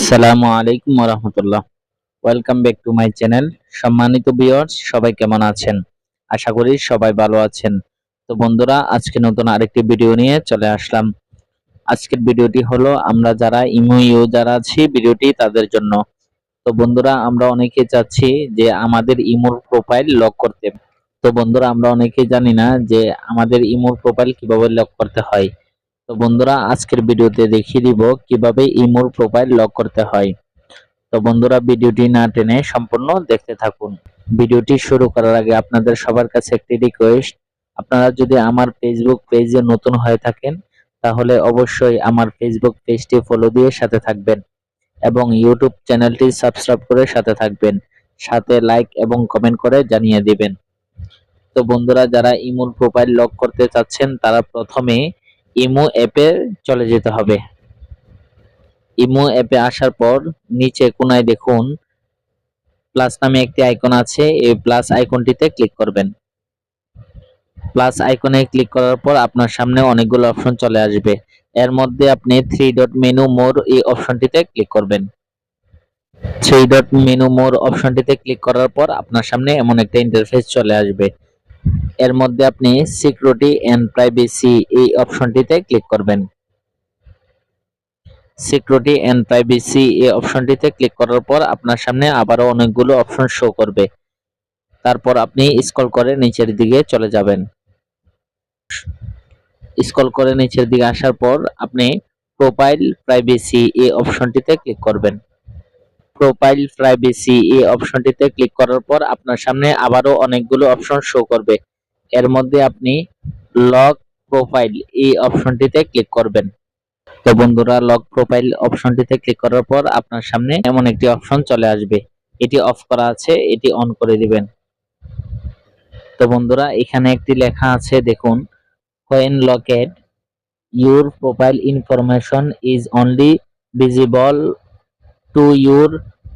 আসসালামু আলাইকুম রহমতুল্লাহ। Welcome back to my channel. সম্মানিত ভিউয়ার্স, সবাই কেমন আছেন? আশা করি সবাই ভালো আছেন। তো বন্ধুরা, আজকে নতুন আরেকটি ভিডিও নিয়ে চলে আসলাম। আজকের ভিডিওটি হলো আমরা যারা ইমো ইউজার আছি, ভিডিওটি তাদের জন্য। তো বন্ধুরা, আমরা অনেকে চাচ্ছি যে আমাদের ইমোর প্রোফাইল লক করতে। তো বন্ধুরা, আমরা অনেকেই জানি না যে আমাদের ইমোর প্রোফাইল কিভাবে লক করতে হয়। তো বন্ধুরা, আজকের ভিডিওতে দেখিয়ে দিব কিভাবে ইমোর প্রোফাইল লক করতে হয়। তো বন্ধুরা, ভিডিওটি না টেনে সম্পূর্ণ দেখতে থাকুন। ভিডিওটি শুরু করার আগে আপনাদের সবার কাছে একটি রিকোয়েস্ট, আপনারা যদি আমার ফেসবুক পেজে নতুন হয়ে থাকেন তাহলে অবশ্যই আমার ফেসবুক পেজটি ফলো দিয়ে সাথে থাকবেন এবং ইউটিউব চ্যানেলটি সাবস্ক্রাইব করে সাথে থাকবেন, সাথে লাইক এবং কমেন্ট করে জানিয়ে দিবেন। তো বন্ধুরা, যারা ইমোর প্রোফাইল লক করতে চাচ্ছেন তারা প্রথমে ইমো অ্যাপে চলে যেতে হবে। ইমো অ্যাপে আসার পর নিচে কোনায় দেখুন প্লাস নামে একটি আইকন আছে, এই প্লাস আইকনটিতে ক্লিক করবেন। প্লাস আইকনে ক্লিক করার পর আপনার সামনে অনেকগুলো অপশন চলে আসবে। এর মধ্যে আপনি থ্রি ডট মেনু মোর এই অপশনটিতে ক্লিক করবেন। থ্রি ডট মেনু মোর অপশনটিতে ক্লিক করার পর আপনার সামনে এমন একটা ইন্টারফেস চলে আসবে। এর মধ্যে আপনি সিকিউরিটি এন্ড প্রাইভেসি এই অপশনটিতে ক্লিক করবেন। সিকিউরিটি এন্ড প্রাইভেসি এই অপশনটিতে ক্লিক করার পর আপনার সামনে আবারও অনেকগুলো অপশন শো করবে। তারপর আপনি স্ক্রল করে নিচের দিকে চলে যাবেন। স্ক্রল করে নিচের দিকে আসার পর আপনি প্রোফাইল প্রাইভেসি এই অপশনটিতে ক্লিক করবেন। প্রোফাইল প্রাইভেসি এই অপশনটিতে ক্লিক করার পর আপনার সামনে আবারও অনেকগুলো অপশন শো করবে। এর মধ্যে আপনি লক প্রোফাইল এই অপশনটিতে ক্লিক করবেন। তো বন্ধুরা, লক প্রোফাইল অপশনটিতে ক্লিক করার পর আপনার সামনে এমন একটি অপশন চলে আসবে। এটি অফ করা আছে, এটি অন করে দিবেন। তো বন্ধুরা, এখানে একটি লেখা আছে দেখুন, when locked your profile information is only visible to your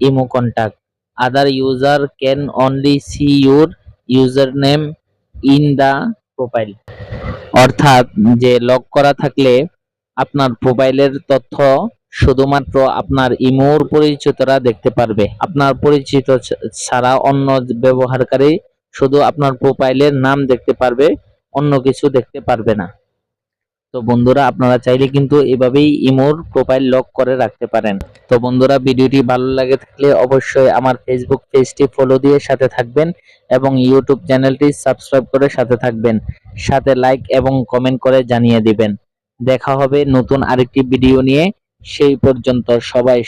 imo contact, other user can only see your username in the profile। অর্থাৎ যে লক করা থাকলে আপনার প্রোফাইলের তথ্য শুধুমাত্র আপনার ইমোর পরিচিতরা দেখতে পারবে। আপনার পরিচিত ছাড়া অন্য ব্যবহারকারী শুধু আপনার প্রোফাইলের নাম দেখতে পারবে, অন্য কিছু দেখতে পারবে না। তো বন্ধুরা, আপনারা চাইলে কিন্তু এভাবেই ইমোর প্রোফাইল লক করে রাখতে পারেন। তো বন্ধুরা, ভিডিওটি ভালো লাগে থাকলে অবশ্যই আমার ফেসবুক পেজটি ফলো দিয়ে সাথে থাকবেন এবং ইউটিউব চ্যানেলটি সাবস্ক্রাইব করে সাথে থাকবেন, সাথে লাইক এবং কমেন্ট করে জানিয়ে দিবেন। দেখা হবে নতুন আরেকটি ভিডিও নিয়ে। সেই পর্যন্ত সবাই